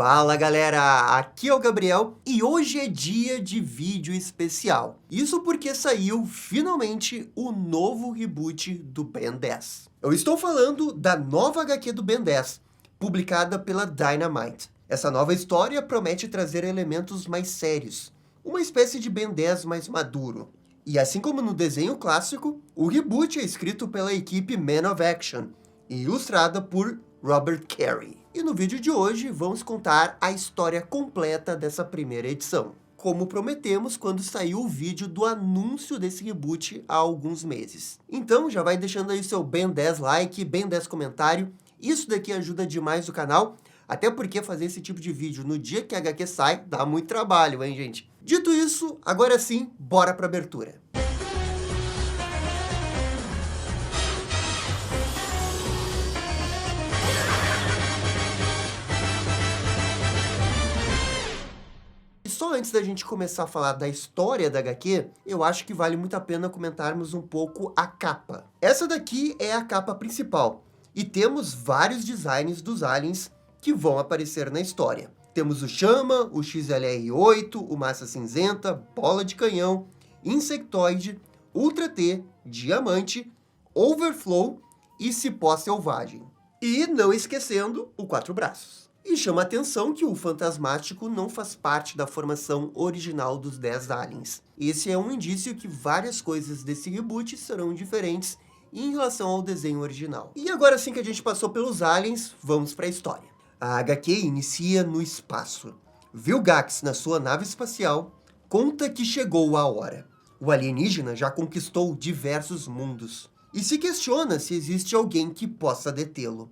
Fala galera, aqui é o Gabriel e hoje é dia de vídeo especial. Isso porque saiu finalmente o novo reboot do Ben 10. Eu estou falando da nova HQ do Ben 10, publicada pela Dynamite. Essa nova história promete trazer elementos mais sérios, uma espécie de Ben 10 mais maduro. E assim como no desenho clássico, o reboot é escrito pela equipe Man of Action e ilustrada por Robert Carey. E no vídeo de hoje vamos contar a história completa dessa primeira edição, como prometemos quando saiu o vídeo do anúncio desse reboot há alguns meses. Então já vai deixando aí o seu Ben 10 like, Ben 10 comentário, isso daqui ajuda demais o canal, até porque fazer esse tipo de vídeo no dia que a HQ sai dá muito trabalho, hein gente? Dito isso, agora sim, bora pra abertura. Só antes da gente começar a falar da história da HQ, eu acho que vale muito a pena comentarmos um pouco a capa. Essa daqui é a capa principal, e temos vários designs dos aliens que vão aparecer na história. Temos o Chama, o XLR-8, o Massa Cinzenta, Bola de Canhão, Insectoide, Ultra T, Diamante, Overflow e Cipó Selvagem. E não esquecendo o Quatro Braços. E chama a atenção que o Fantasmático não faz parte da formação original dos 10 aliens. Esse é um indício que várias coisas desse reboot serão diferentes em relação ao desenho original. E agora sim que a gente passou pelos aliens, vamos para a história. A HQ inicia no espaço. Vilgax, na sua nave espacial, conta que chegou a hora. O alienígena já conquistou diversos mundos e se questiona se existe alguém que possa detê-lo.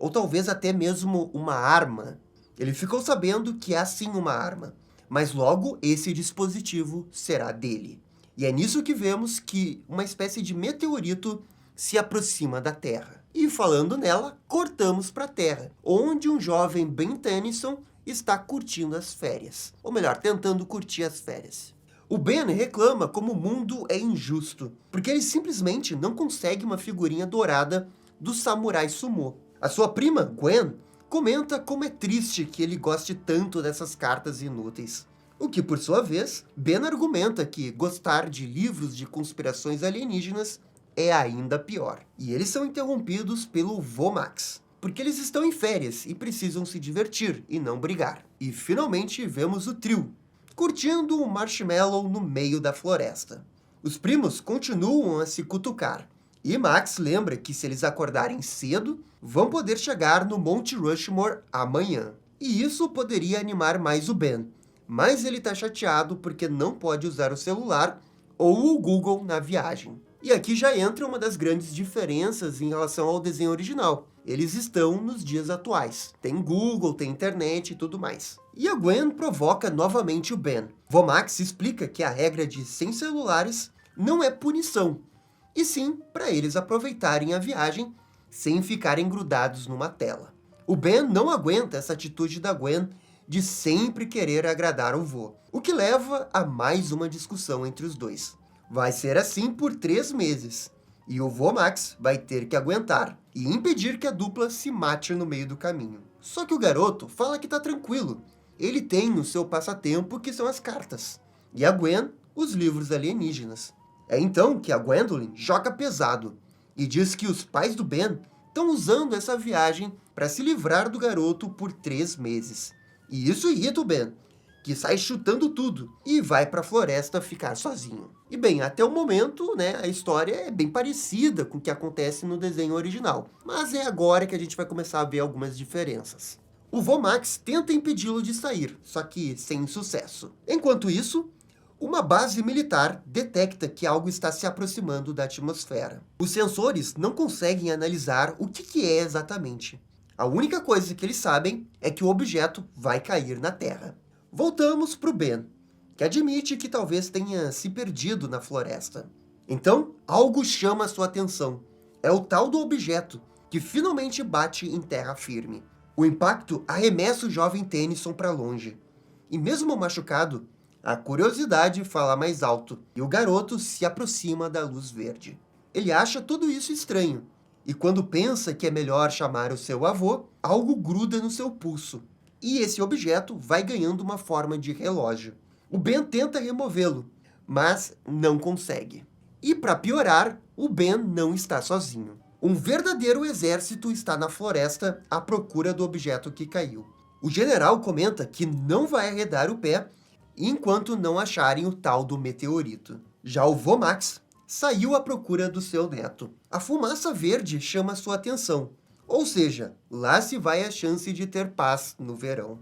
Ou talvez até mesmo uma arma. Ele ficou sabendo que há sim uma arma, mas logo esse dispositivo será dele. E é nisso que vemos que uma espécie de meteorito se aproxima da Terra. E falando nela, cortamos para a Terra, onde um jovem Ben Tennyson está curtindo as férias. Ou melhor, tentando curtir as férias. O Ben reclama como o mundo é injusto, porque ele simplesmente não consegue uma figurinha dourada do samurai sumô. A sua prima, Gwen, comenta como é triste que ele goste tanto dessas cartas inúteis. O que, por sua vez, Ben argumenta que gostar de livros de conspirações alienígenas é ainda pior. E eles são interrompidos pelo Vomax, porque eles estão em férias e precisam se divertir e não brigar. E finalmente vemos o trio, curtindo um marshmallow no meio da floresta. Os primos continuam a se cutucar. E Max lembra que se eles acordarem cedo, vão poder chegar no Monte Rushmore amanhã. E isso poderia animar mais o Ben, mas ele está chateado porque não pode usar o celular ou o Google na viagem. E aqui já entra uma das grandes diferenças em relação ao desenho original. Eles estão nos dias atuais. Tem Google, tem internet e tudo mais. E a Gwen provoca novamente o Ben. Vomax explica que a regra de sem celulares não é punição, e sim para eles aproveitarem a viagem sem ficarem grudados numa tela. O Ben não aguenta essa atitude da Gwen de sempre querer agradar o vô, o que leva a mais uma discussão entre os dois. Vai ser assim por 3 meses, e o Vomax vai ter que aguentar e impedir que a dupla se mate no meio do caminho. Só que o garoto fala que tá tranquilo, ele tem o seu passatempo que são as cartas, e a Gwen os livros alienígenas. É então que a Gwendolyn joga pesado e diz que os pais do Ben estão usando essa viagem para se livrar do garoto por 3 meses. E isso irrita o Ben, que sai chutando tudo e vai para a floresta ficar sozinho. E bem, até o momento, a história é bem parecida com o que acontece no desenho original, mas é agora que a gente vai começar a ver algumas diferenças. O Vomax tenta impedi-lo de sair, só que sem sucesso. Enquanto isso, uma base militar detecta que algo está se aproximando da atmosfera. Os sensores não conseguem analisar o que é exatamente. A única coisa que eles sabem é que o objeto vai cair na Terra. Voltamos para o Ben, que admite que talvez tenha se perdido na floresta. Então, algo chama a sua atenção. É o tal do objeto, que finalmente bate em terra firme. O impacto arremessa o jovem Tennyson para longe. E mesmo machucado, a curiosidade fala mais alto, e o garoto se aproxima da luz verde. Ele acha tudo isso estranho, e quando pensa que é melhor chamar o seu avô, algo gruda no seu pulso. e esse objeto vai ganhando uma forma de relógio. O Ben tenta removê-lo, mas não consegue. E para piorar, o Ben não está sozinho. Um verdadeiro exército está na floresta à procura do objeto que caiu. O general comenta que não vai arredar o pé enquanto não acharem o tal do meteorito. Já o Vomax saiu à procura do seu neto. A fumaça verde chama sua atenção, ou seja, lá se vai a chance de ter paz no verão.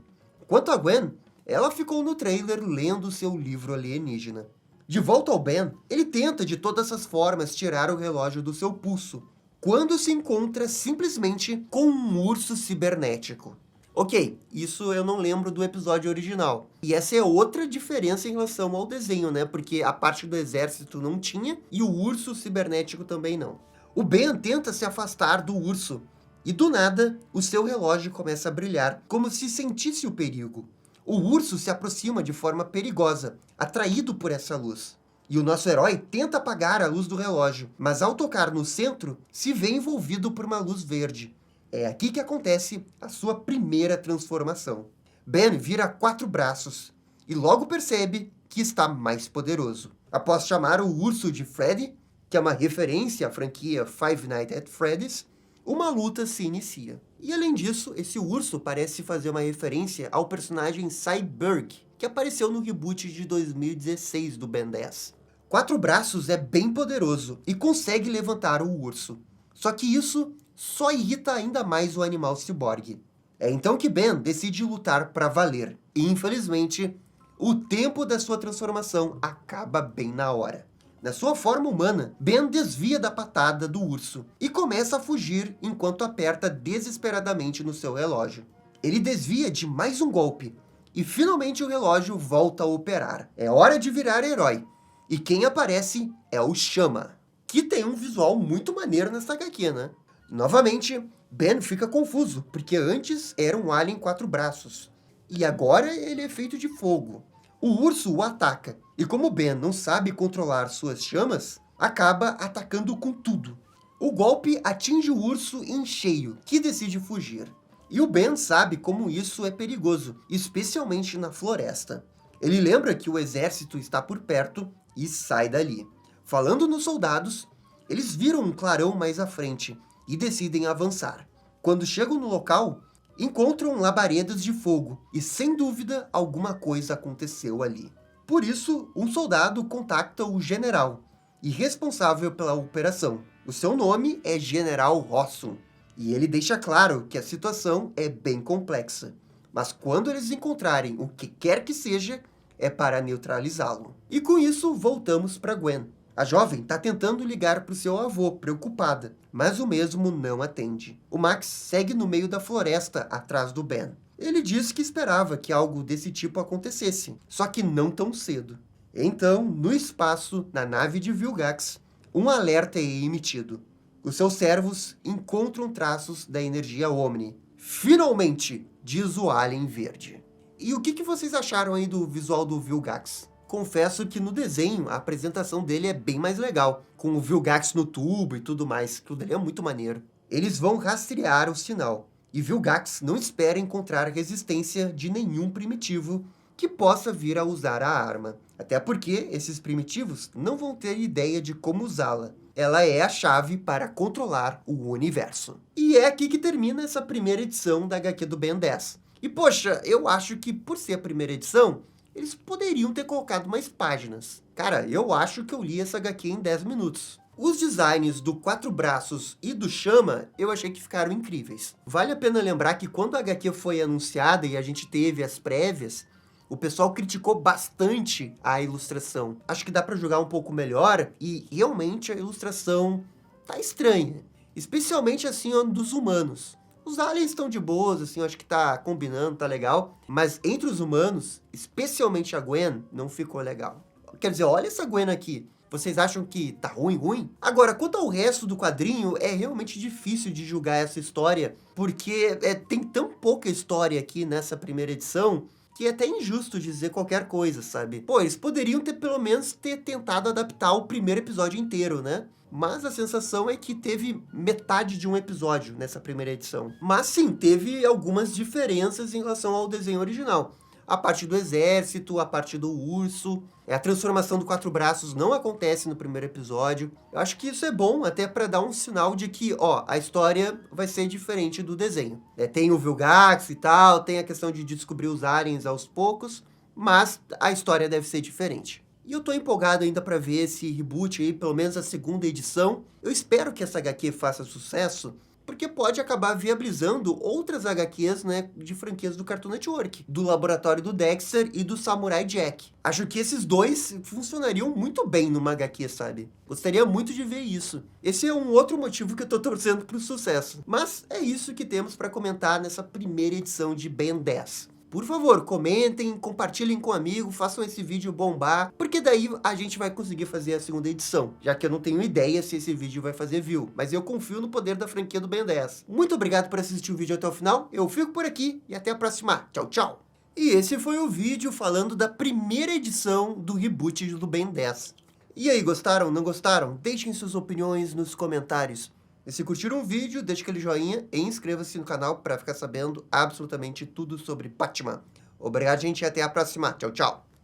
Quanto a Gwen, ela ficou no trailer lendo seu livro alienígena. De volta ao Ben, ele tenta de todas as formas tirar o relógio do seu pulso, quando se encontra simplesmente com um urso cibernético. Ok, isso eu não lembro do episódio original. E essa é outra diferença em relação ao desenho, né? Porque a parte do exército não tinha e o urso cibernético também não. O Ben tenta se afastar do urso e do nada o seu relógio começa a brilhar, como se sentisse o perigo. O urso se aproxima de forma perigosa, atraído por essa luz. E o nosso herói tenta apagar a luz do relógio, mas ao tocar no centro, se vê envolvido por uma luz verde. É aqui que acontece a sua primeira transformação. Ben vira 4 braços e logo percebe que está mais poderoso. Após chamar o urso de Freddy, que é uma referência à franquia Five Nights at Freddy's, uma luta se inicia. E além disso, esse urso parece fazer uma referência ao personagem Cyborg, que apareceu no reboot de 2016 do Ben 10. 4 braços é bem poderoso e consegue levantar o urso. Só que isso só irrita ainda mais o animal ciborgue. É então que Ben decide lutar para valer. E infelizmente, o tempo da sua transformação acaba bem na hora. Na sua forma humana, Ben desvia da patada do urso e começa a fugir enquanto aperta desesperadamente no seu relógio. Ele desvia de mais um golpe e finalmente o relógio volta a operar. É hora de virar herói. E quem aparece é o Chama, que tem um visual muito maneiro nessa HQ, né? Novamente, Ben fica confuso, porque antes era um alien 4 braços, e agora ele é feito de fogo. O urso o ataca, e como Ben não sabe controlar suas chamas, acaba atacando com tudo. O golpe atinge o urso em cheio, que decide fugir. E o Ben sabe como isso é perigoso, especialmente na floresta. Ele lembra que o exército está por perto e sai dali. Falando nos soldados, eles viram um clarão mais à frente e decidem avançar. Quando chegam no local, encontram labaredas de fogo e, sem dúvida, alguma coisa aconteceu ali. Por isso, um soldado contacta o general e responsável pela operação. O seu nome é General Rossum e ele deixa claro que a situação é bem complexa. Mas quando eles encontrarem o que quer que seja, é para neutralizá-lo. E com isso, voltamos para Gwen. A jovem está tentando ligar para o seu avô, preocupada, mas o mesmo não atende. O Max segue no meio da floresta, atrás do Ben. Ele diz que esperava que algo desse tipo acontecesse, só que não tão cedo. Então, no espaço, na nave de Vilgax, um alerta é emitido. Os seus servos encontram traços da energia Omni. Finalmente, diz o alien verde. E o que vocês acharam aí do visual do Vilgax? Confesso que no desenho a apresentação dele é bem mais legal, com o Vilgax no tubo e tudo mais, tudo ali é muito maneiro. Eles vão rastrear o sinal, e Vilgax não espera encontrar resistência de nenhum primitivo que possa vir a usar a arma. Até porque esses primitivos não vão ter ideia de como usá-la. Ela é a chave para controlar o universo. E é aqui que termina essa primeira edição da HQ do Ben 10. E poxa, eu acho que por ser a primeira edição, eles poderiam ter colocado mais páginas. Cara, eu acho que eu li essa HQ em 10 minutos. Os designs do Quatro Braços e do Chama, eu achei que ficaram incríveis. Vale a pena lembrar que quando a HQ foi anunciada e a gente teve as prévias, o pessoal criticou bastante a ilustração. Acho que dá pra jogar um pouco melhor e realmente a ilustração tá estranha. Especialmente assim, dos humanos. Os aliens estão de boas, assim, eu acho que tá combinando, tá legal. Mas entre os humanos, especialmente a Gwen, não ficou legal. Quer dizer, olha essa Gwen aqui. Vocês acham que tá ruim? Agora, quanto ao resto do quadrinho, é realmente difícil de julgar essa história, porque tem tão pouca história aqui nessa primeira edição, que é até injusto dizer qualquer coisa, sabe? Pô, eles poderiam ter pelo menos ter tentado adaptar o primeiro episódio inteiro, né? Mas a sensação é que teve metade de um episódio nessa primeira edição. Mas sim, teve algumas diferenças em relação ao desenho original. A parte do exército, a parte do urso, a transformação do Quatro Braços não acontece no primeiro episódio. Eu acho que isso é bom, até para dar um sinal de que, ó, a história vai ser diferente do desenho. Tem o Vilgax e tal, tem a questão de descobrir os aliens aos poucos, mas a história deve ser diferente. E eu tô empolgado ainda para ver esse reboot aí, pelo menos a segunda edição. Eu espero que essa HQ faça sucesso, porque pode acabar viabilizando outras HQs, né, de franquias do Cartoon Network, do Laboratório do Dexter e do Samurai Jack. Acho que esses dois funcionariam muito bem numa HQ, sabe? Gostaria muito de ver isso. Esse é um outro motivo que eu tô torcendo pro sucesso. Mas é isso que temos para comentar nessa primeira edição de Ben 10. Por favor, comentem, compartilhem com um amigo, façam esse vídeo bombar, porque daí a gente vai conseguir fazer a segunda edição, já que eu não tenho ideia se esse vídeo vai fazer view, mas eu confio no poder da franquia do Ben 10. Muito obrigado por assistir o vídeo até o final, eu fico por aqui e até a próxima. Tchau, tchau! E esse foi o vídeo falando da primeira edição do reboot do Ben 10. E aí, gostaram? Não gostaram? Deixem suas opiniões nos comentários. E se curtiram o vídeo, deixe aquele joinha e inscreva-se no canal para ficar sabendo absolutamente tudo sobre Batman. Obrigado, gente, e até a próxima. Tchau, tchau!